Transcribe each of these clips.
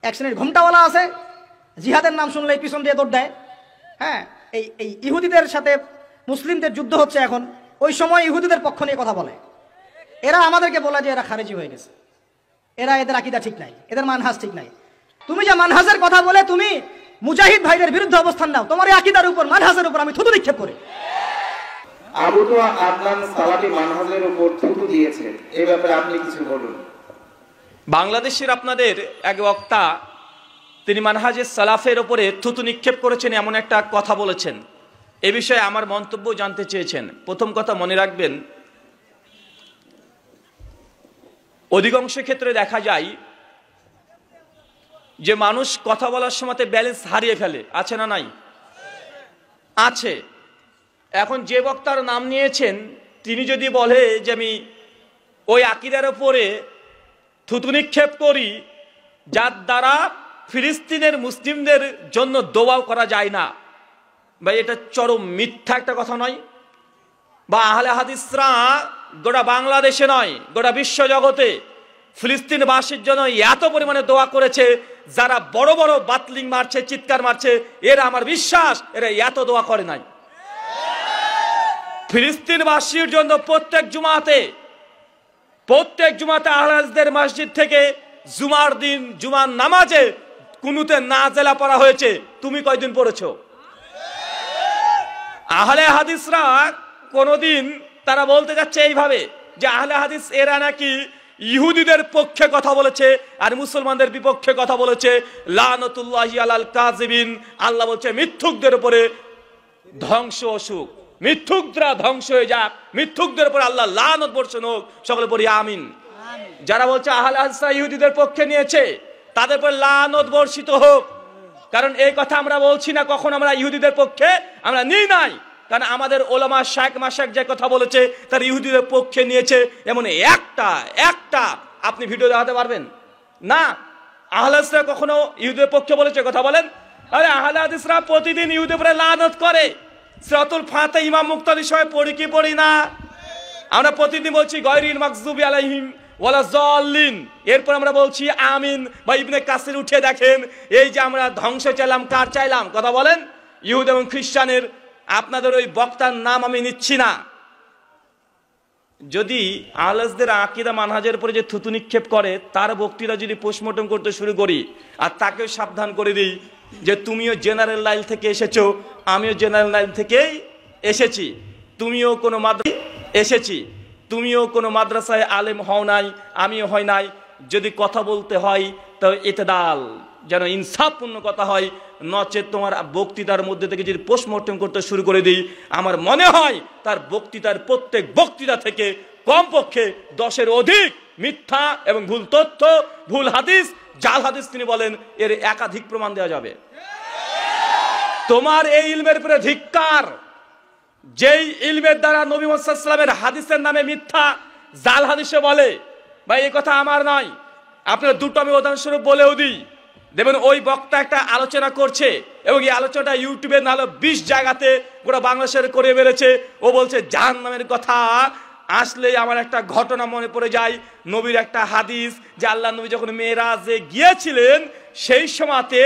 এক শ্রেণীর ঘোমটাওয়ালা আছে, জিহাদের নাম শুনলে পিছন দিয়ে দৌড় দেয়। হ্যাঁ, এই ইহুদিদের সাথে মুসলিমদের যুদ্ধ হচ্ছে এখন, ওই সময় ইহুদিদের পক্ষ নিয়ে কথা বলে। এরা আমাদেরকে বলে যে এরা খারেজি হয়ে গেছে, এদের আকীদা ঠিক নাই, এদের মানহাজ ঠিক নাই। তুমি যে মানহাজের কথা বলে তুমি মুজাহিদ ভাইদের বিরুদ্ধে অবস্থান নাও, তোমার এই আকীদার উপর, মানহাজের উপর আমি থুতু নিক্ষেপ করি। আবু তো আদনান সালাফি মানহাজের উপর থুতু দিয়েছে, এই ব্যাপারে আপনি কিছু বলুন। বাংলাদেশের আপনাদের এক বক্তা তিনি মানহাজে সালাফের উপরে থুতু নিক্ষেপ করেছেন এমন একটা কথা বলেছেন। এ বিষয়ে আমার মন্তব্য জানতে চেয়েছেন। প্রথম কথা মনে রাখবেন, অধিকাংশ ক্ষেত্রে দেখা যায় যে মানুষ কথা বলার সময় ব্যালেন্স হারিয়ে ফেলে, আছে না নাই? আছে। এখন যে বক্তার নাম নিয়েছেন তিনি যদি বলে যে আমি ওই আকীদার উপরে থুতু নিক্ষেপ করি যার দ্বারা ফিলিস্তিনের মুসলিমদের জন্য দোয়া করা যায় না, ভাই এটা চরম মিথ্যা একটা কথা নয়? বা আহলে হাদিসরা গোটা বাংলাদেশে নয়, গোটা বিশ্ব জগতে ফিলিস্তিনবাসীর জন্য এত পরিমাণে দোয়া করেছে, যারা বড় বড় বাতলিং মারছে, চিৎকার মারছে, এরা আমার বিশ্বাস এরা এত দোয়া করে নাই। ফিলিস্তিনবাসীর জন্য প্রত্যেক জুমাতে আহলে হাদিসদের মসজিদ থেকে জুমার দিন জুমার নামাজে কুনুতে নাজেলা পড়া হয়েছে। তুমি কয়দিন পড়েছো? আহলে হাদিসরা কোনদিন তারা বলতে যাচ্ছে এইভাবে যে আহলে হাদিস এরা নাকি ইহুদিদের পক্ষে কথা বলেছে আর মুসলমানদের বিপক্ষে কথা বলেছে, লানাতুল্লাহি আলাল কাযিবিন, আল্লাহ বলছে মিথ্যুকদের উপরে ধ্বংস অসুখ, মিথ্যুকরা ধ্বংস হয়ে যাক, মিথ্যুকদের উপর আল্লাহ লানত বর্ষণ হোক, সকলে পড়ি আমিন। যারা বলছে আহলে হাদিসরা ইহুদিদের পক্ষে নিয়েছে তাদের উপর লানত বর্ষিত হোক, কারণ এই কথা আমরা বলছি না কখন আমরা ইহুদিদের পক্ষে আমরা নিই নাই, কারণ আমাদের ওলামা শায়েখ মাশায়েখ যে কথা বলেছে তার ইহুদিদের পক্ষে নিয়েছে এমন একটা আপনি ভিডিও দেখাতে পারবেন না? আহলে হাদিসরা কখনো ইহুদিদের পক্ষে বলেছে কথা বলেন? আরে আহলে হাদিসরা প্রতিদিন ইহুদিদের উপরে লানত করে। সূরাতুল ফাতিহা ইমাম মুক্তাদির সময় পড়ি কি পড়ি না? আমরা প্রতিদিন বলছি গায়রিল মাগযুবি আলাইহিম ওয়ালা যাল্লিন, এরপর আমরা বলছি আমিন। বা ইবনে কাসির উঠে দেখেন এই যে আমরা ধ্বংস চাইলাম, কার চাইলাম? কথা বলেন, ইহুদি এবং খ্রিস্টানের। আপনাদের ওই বক্তার নাম আমি নিচ্ছি না। যদি আহলে হাদিসদের আকীদা মানহাজের উপরে যে থুতু নিক্ষেপ করে তার বক্তৃতা যদি পোস্টমর্টম করতে শুরু করি আর তাকেও সাবধান করে দিই যে তুমিও জেনারেল লাইন থেকে এসেছো, আমিও জেনারেল লাইন থেকেই এসেছি, তুমিও কোনো কোনো মাদ্রাসায় আলেম হও নাই, আমিও হয় নাই, যদি কথা বলতে হয় তো ইতদাল, যেন ইনসাফপূর্ণ কথা হয়, নচেত তোমার বক্তৃতার মধ্যে থেকে যদি পোস্টমর্টম করতে শুরু করে দিই আমার মনে হয় তার বক্তৃতার প্রত্যেক বক্তৃতা থেকে কমপক্ষে 10-এর অধিক মিথ্যা এবং ভুল তথ্য, ভুল হাদিস, জাল হাদিস তিনি বলেন এর একাধিক প্রমাণ দেওয়া যাবে। তোমার এই ইলমের উপরে ধিক্কার, যেই ইলমের দ্বারা নবী মুহাম্মদ সাল্লাল্লাহু আলাইহি ওয়াসাল্লামের হাদিসের নামে মিথ্যা জাল হাদিসে বলে, ভাই এই কথা আমার নয়, আপনারা দুটো আমি উদাহরণস্বরূপ বলেও দিই। দেখবেন ওই বক্তা একটা আলোচনা করছে এবং এই আলোচনাটা ইউটিউবে নাহলে 20 জায়গাতে গোটা বাংলাদেশের করে বেড়েছে। ও বলছে জাহান্নামের কথা আসলে আমার একটা ঘটনা মনে পড়ে যায়, নবীর একটা হাদিস যে আল্লাহ নবী যখন মেরাজে গিয়েছিলেন সেই সময়তে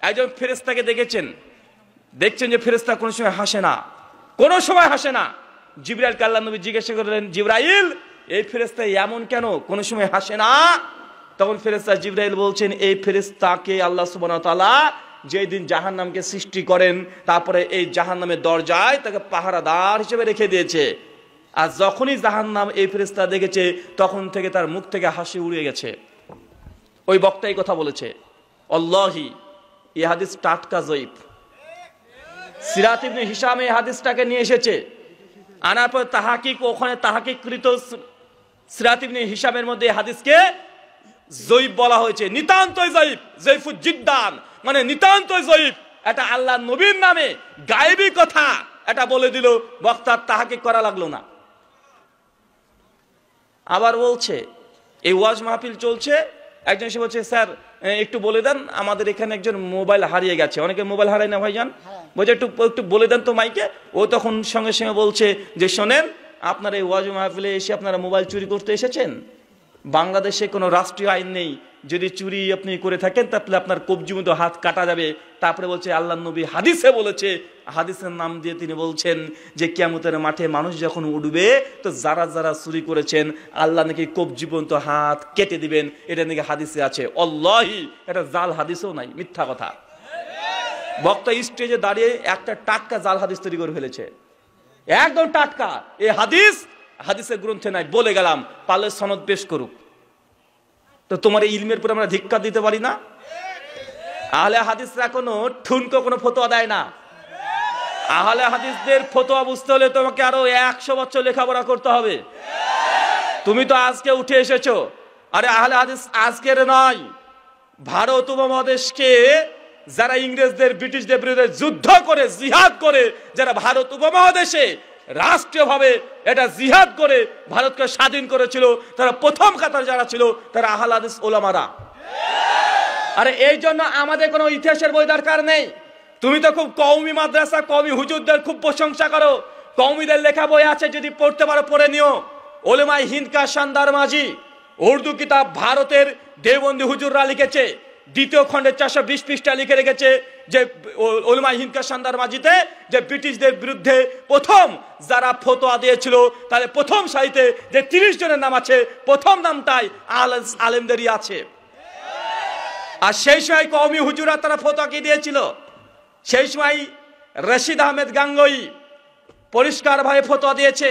একজন ফেরেশতাকে দেখছেন যে ফেরেশতা কোনো সময় হাসে না। জিবরাইলকে আল্লাহ নবী জিজ্ঞাসা করলেন, জিবরাইল এই ফেরেশতা এমন কেন, কোনো সময় হাসে না? তখন ফেরেশতা জিবরাইল বলছেন এই ফেরেশতাকে আল্লাহ সুবহানাহু ওয়া তাআলা যেই দিন জাহান্নামকে সৃষ্টি করেন তারপরে এই জাহান্নামের দরজায় তাকে পাহারাদার হিসেবে রেখে দিয়েছে, আর যখনই জাহান্নাম এই ফেরেশতা দেখেছে তখন থেকে তার মুখ থেকে হাসি উড়ে গেছে। ওই বক্তা এই কথা বলেছে। আল্লাহি এই হাদিস টাটকা জয়ীফ। সিরাত ইবনে হিশাম এই হাদিসটাকে নিয়ে এসেছে, আনার পর ওখানে তাহাকিককৃত সিরাত ইবনে হিশামের মধ্যে হাদিসকে জয়ীফ বলা হয়েছে, নিতান্তই জয়ীফ, জয়ীফুজ জিদ্দান, মানে নিতান্তই জয়ীফ। এটা আল্লাহ নবীর নামে গায়েবী কথা এটা বলে দিল, বক্তার তাহাকিক করা লাগলো না। আবার বলছে এই ওয়াজ মাহফিল চলছে, একজন এসে বলছে স্যার একটু বলে দেন আমাদের এখানে একজন মোবাইল হারিয়ে গেছে। অনেকে মোবাইল হারায় না ভাইজান, বলছে একটু বলে দেন তো মাইকে। ও তখন সঙ্গে সঙ্গে বলছে যে শোনেন আপনারা এই ওয়াজ মাহফিলে এসে আপনারা মোবাইল চুরি করতে এসেছেন, বাংলাদেশে কোনো রাষ্ট্রীয় আইন নেই, যদি চুরি আপনি করে থাকেন তাহলে আপনার কবজি মতো হাত কাটা যাবে। তারপরে বলছে আল্লাহ নবী হাদিসে বলেছে, হাদিসের নাম দিয়ে তিনি বলছেন যে কিয়ামতের মাঠে মানুষ যখন উঠবে তো যারা যারা চুরি করেছেন আল্লাহ নাকি কবজি পর্যন্ত হাত কেটে দিবেন, এটা নাকি হাদিসে আছে। আল্লাহি, এটা জাল হাদিসও নাই, মিথ্যা কথা। বক্তা স্টেজে দাঁড়িয়ে একটা টাটকা জাল হাদিস তৈরি করে ফেলেছে, একদম টাটকা। এই হাদিসের গ্রন্থে নাই, বলে গেলাম, পারলে সনদ পেশ করুক। তো তোমার এই ইলমের পরে আমরা ধিক্কার দিতে পারি না? আহলে হাদিসরা কোনো ঠুনকো কোনো ফতোয়া দেয় না। আহলে হাদিসদের ফতোয়া বুঝতে হলে তোমাকে আরো 100 বছর লেখাপড়া করতে হবে। তুমি তো আজকে উঠে এসেছো। আরে আহলে হাদিস আজকের নয়, ভারত উপমহাদেশকে যারা ইংরেজদের ব্রিটিশদের বিরুদ্ধে যুদ্ধ করে জিহাদ করে, যারা ভারত উপমহাদেশে রাষ্ট্রীয়ভাবে এটা জিহাদ করে ভারতকে স্বাধীন করেছিল, তারা প্রথম কাতার যারা ছিল তারা আহলে হাদিস ওলামারা। আরে এই জন্য আমাদের কোনো ইতিহাসের বই দরকার নেই। তুমি তো খুব কওমি মাদ্রাসা, কওমি হুজুরদের খুব প্রশংসা করো, কওমিদের লেখা বই আছে, যদি পড়তে পারো পড়ে নিও। ওলেমায়ে হিন্দ কা শানদার মাঝি উর্দু কিতাব ভারতের দেওবন্দি হুজুররা লিখেছে, দ্বিতীয় খণ্ডের 420 পৃষ্ঠা লিখে রেখেছে যে ওলেমায়ে হিন্দ কা শানদার মাঝিতে যে ব্রিটিশদের বিরুদ্ধে প্রথম যারা ফতোয়া দিয়েছিল তাদের প্রথম সারিতে যে 30 জনের নাম আছে, প্রথম নামটাই আলেমদেরই আছে। আর সেই সময় কওমি হুজুরা তারা ফতোয়া কি দিয়েছিল? সেই সময় রশিদ আহমেদ গাঙ্গুহি পরিষ্কারভাবে ফতোয়া দিয়েছে,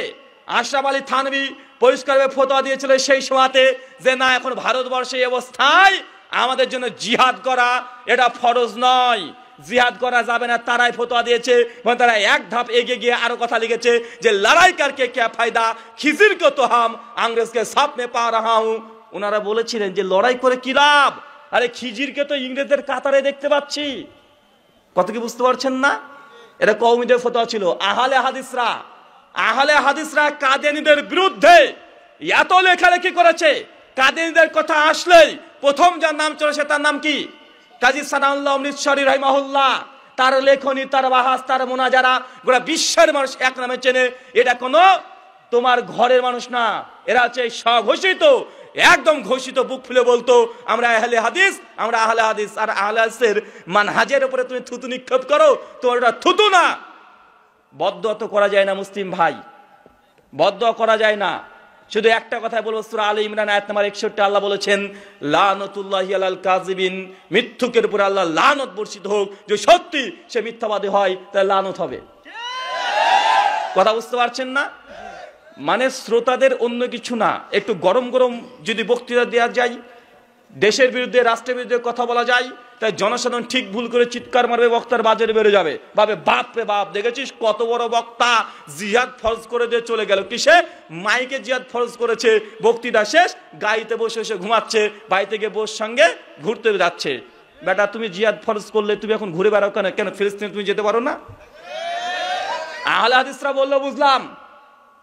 আশরাফ আলী থানভী পরিষ্কারভাবে ফতোয়া দিয়েছিল সেই সময়তে যে না, এখন ভারতবর্ষে এই অবস্থায় আমাদের জন্য জিহাদ করা এটা ফরজ নয়, জিহাদ করা যাবে না। তারাই ফতোয়া দিয়েছে এবং তারা এক ধাপ এগিয়ে গিয়ে আরো কথা লিখেছে যে লড়াই করকে क्या फायदा, খিজির को तो हम अंग्रेज के साथ में पा रहा हूं। ওনারা বলেছিলেন যে লড়াই করে কি লাভ? আরে খিজিরকে তো ইংরেজদের কাতারে দেখতে পাচ্ছি। কত কি বুঝতে পারছেন না? এটা কওমিদের ফতোয়া ছিল। আহলে হাদিসরা কাদিয়ানীদের বিরুদ্ধে এত লেখালেখি করেছে, কাদিয়ানীদের কথা আসলেই প্রথম যার নাম চলেছে তার নাম কি? কাজী সানাউল্লাহ অমৃতসরী রাহিমাহুল্লাহ। তার লেখনী, তার বাহাস, তার মুনাজারা গোটা বিশ্বের মানুষ এক নামে চেনে। এটা কোনো তোমার ঘরের মানুষ না, এরা হচ্ছে স্বঘোষিত, একদম ঘোষিত, বুক ফুলে বলতো আমরা আহলে হাদিস, আমরা আহলে হাদিস। আর আহলে হাদিসের মানহাজের উপরে তুমি থুতু নিক্ষেপ করো, তোমার ওটা থুতু না। বদদোয়া তো করা যায় না মুসলিম ভাই, বদদোয়া করা যায় না। শুধু একটা কথা বলবো, সূরা আলে ইমরান আয়াত নাম্বার 61 আল্লাহ বলেছেন লানাতুল্লাহি আলাল কাযিবিন, মিথ্যুকের উপরে আল্লাহ লানত বর্ষিত হোক। যে সত্যি সে মিথ্যাবাদী হয় তাহলে লানত হবে। কথা বুঝতে পারছেন না? মানে শ্রোতাদের অন্য কিছু না, একটু গরম গরম যদি বক্তৃতা দেওয়া যায়, দেশের বিরুদ্ধে রাষ্ট্রের বিরুদ্ধে কথা বলা যায়, তাই জনসাধারণ ঠিক ভুল করে চিৎকার মারবে, বক্তার বাজারে বেড়ে যাবে, ভাবে বাপ রে বাপ, দেখেছিস কত বড় বক্তা জিহাদ ফরজ করে দিয়ে চলে গেল। কিসে? মাইকে জিহাদ ফরজ করেছে, বক্তৃতা শেষ, গাড়িতে বসে বসে ঘুমাচ্ছে, বাড়িতে গিয়ে বোর সঙ্গে ঘুরতে যাচ্ছে। বেটা তুমি জিহাদ ফরজ করলে তুমি এখন ঘুরে বেড়াও কেন? কেন ফিলিস্তিনে তুমি যেতে পারো না? আহলে হাদিসরা বললো বুঝলাম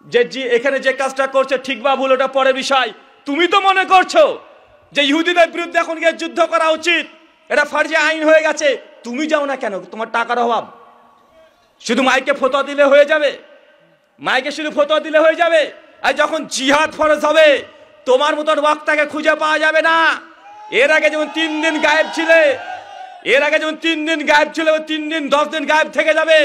যে এখানে যে কাজটা করছে ঠিক বা ভুল ওটা পরে বিষয়। তুমি তো মনে করছো যে ইহুদিদের বিরুদ্ধে এখন গিয়ে যুদ্ধ করা উচিত, এটা ফার্জি আইন হয়ে গেছে। তুমি যাও না কেন? তোমার টাকার অভাব? শুধু মাইকে ফতোয়া দিলে হয়ে যাবে? মাইকে শুধু ফতোয়া দিলে হয়ে যাবে? আর যখন জিহাদ ফরজ হবে তোমার মতন বক্তাকে খুঁজে পাওয়া যাবে না। এর আগে যেমন 3 দিন গায়েব ছিলে, 3 দিন 10 দিন গায়েব থেকে যাবে।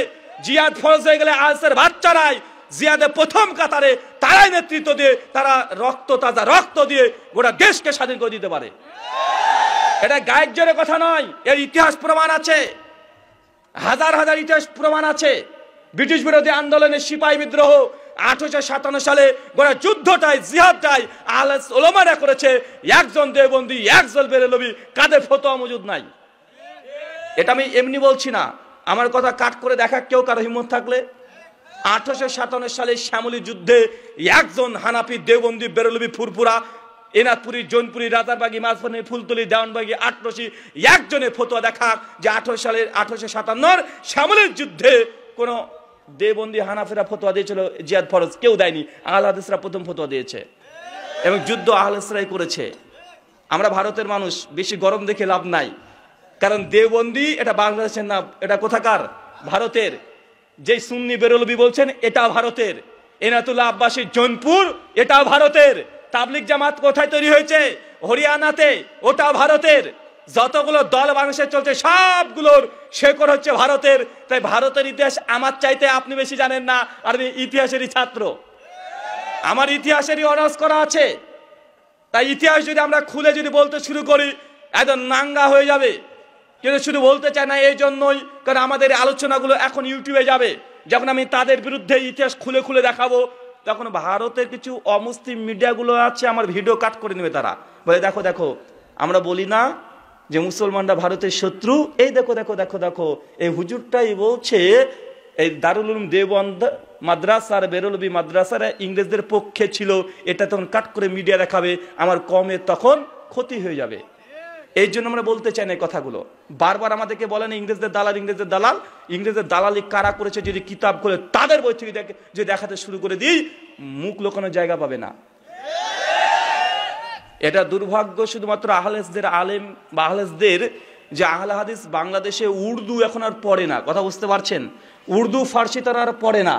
জিহাদ ফরজ হয়ে গেলে আজকের বাচ্চারাই জিহাদে প্রথম কাতারে, তারাই নেতৃত্ব দিয়ে, তারা তাজা রক্ত দিয়ে গোটা দেশকে স্বাধীন করে দিতে পারে। এটা গায়ের জোরে কথা নয়, এর ইতিহাস প্রমাণ আছে, হাজার হাজার ইতিহাস প্রমাণ আছে। ব্রিটিশ বিরোধী আন্দোলনের সিপাহী বিদ্রোহ 1857 সালে গোটা যুদ্ধটাই, জিহাদটাই আহলে ওলামারা করেছে। একজন দেওবন্দি, একজন বেরেলভি, কাদের ফতোয়া মজুদ নাই। এটা আমি এমনি বলছি না, আমার কথা কাট করে দেখা কেউ কারো হিম্মত থাকলে। 1857 সালে শ্যামলী যুদ্ধে একজন হানাফি দেওবন্দি বেরেলভি ফুরফুরা, এনাদপুরি, জৌনপুরি, রাজারবাগী, মাঝবানি, ফুলতলি, দেওয়ানবাগী, আটরশি একজনের ফতোয়া দেখা যে 1857 শ্যামলীর যুদ্ধে কোন দেওবন্দি হানাফিরা ফতোয়া দিয়েছিল জিহাদ ফরজ, কেউ দেয়নি। আহলে হাদিসরা প্রথম ফতোয়া দিয়েছে এবং যুদ্ধ আহলে হাদিসরাই করেছে। আমরা ভারতের মানুষ, বেশি গরম দেখে লাভ নাই, কারণ দেওবন্দি এটা বাংলাদেশের না, এটা কোথাকার? ভারতের। যে সুন্নি বেরলভি বলছেন এটা ভারতের। এনাতুল্লাহ আব্বাসী জৌনপুর এটা ভারতের। তাবলিগ জামাত কোথায় তৈরি হয়েছে? হরিয়ানাতে, ওটা ভারতের। যতগুলো দল বাংলাদেশে চলছে সবগুলোর শেকড় হচ্ছে ভারতের। তাই ভারতের ইতিহাস আমার চাইতে আপনি বেশি জানেন না, আর আমি ইতিহাসেরই ছাত্র, আমার ইতিহাসেরই অনার্স করা আছে। তাই ইতিহাস যদি আমরা খুলে যদি বলতে শুরু করি একদম নাঙ্গা হয়ে যাবে। কিন্তু শুধু বলতে চাই না এই জন্যই, কারণ আমাদের আলোচনাগুলো এখন ইউটিউবে যাবে। যখন আমি তাদের বিরুদ্ধে ইতিহাস খুলে খুলে দেখাবো, তখন ভারতের কিছু অমুসলিম মিডিয়াগুলো আছে, আমার ভিডিও কাট করে নেবে। তারা বলে দেখো দেখো, আমরা বলি না যে মুসলমানরা ভারতের শত্রু, এই দেখো দেখো দেখো দেখো, এই হুজুরটাই বলছে এই দারুল উলুম দেওবন্দ মাদ্রাসার, বেরলবি মাদ্রাসার ইংরেজদের পক্ষে ছিল। এটা তখন কাট করে মিডিয়া দেখাবে, আমার কমে তখন ক্ষতি হয়ে যাবে। এই জন্য আমরা বলতে চাই না এই কথাগুলো। বারবার আমাদেরকে বলেন ইংরেজদের দালাল, ইংরেজদের দালাল। ইংরেজদের দালালি কারা করেছে যদি কিতাব খুলে তাদের বই থেকে যদি দেখাতে শুরু করে দিই, মুখ লোকানোর জায়গা পাবে না। এটা দুর্ভাগ্য শুধুমাত্র আহলেসদের আলেম বা আহলেসদের, যে আহলে হাদিস বাংলাদেশে উর্দু এখন আর পড়ে না, কথা বুঝতে পারছেন? উর্দু ফার্সি তারা আর পড়ে না।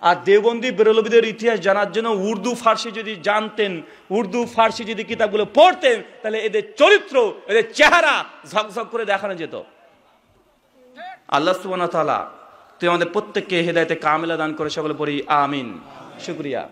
আর দেওবন্দি বেরলবিদের ইতিহাস জানার জন্য উর্দু ফার্সি যদি জানতেন, উর্দু ফার্সি যদি কিতাবগুলো পড়তেন, তাহলে এদের চরিত্র, এদের চেহারা ঝকঝক করে দেখানো যেত। আল্লাহ সুবহানাহু ওয়া তাআলা তুই আমাদের প্রত্যেককে হেদায়েতে কামিলা দান করে, সকলে পড়ি আমিন। শুকরিয়া।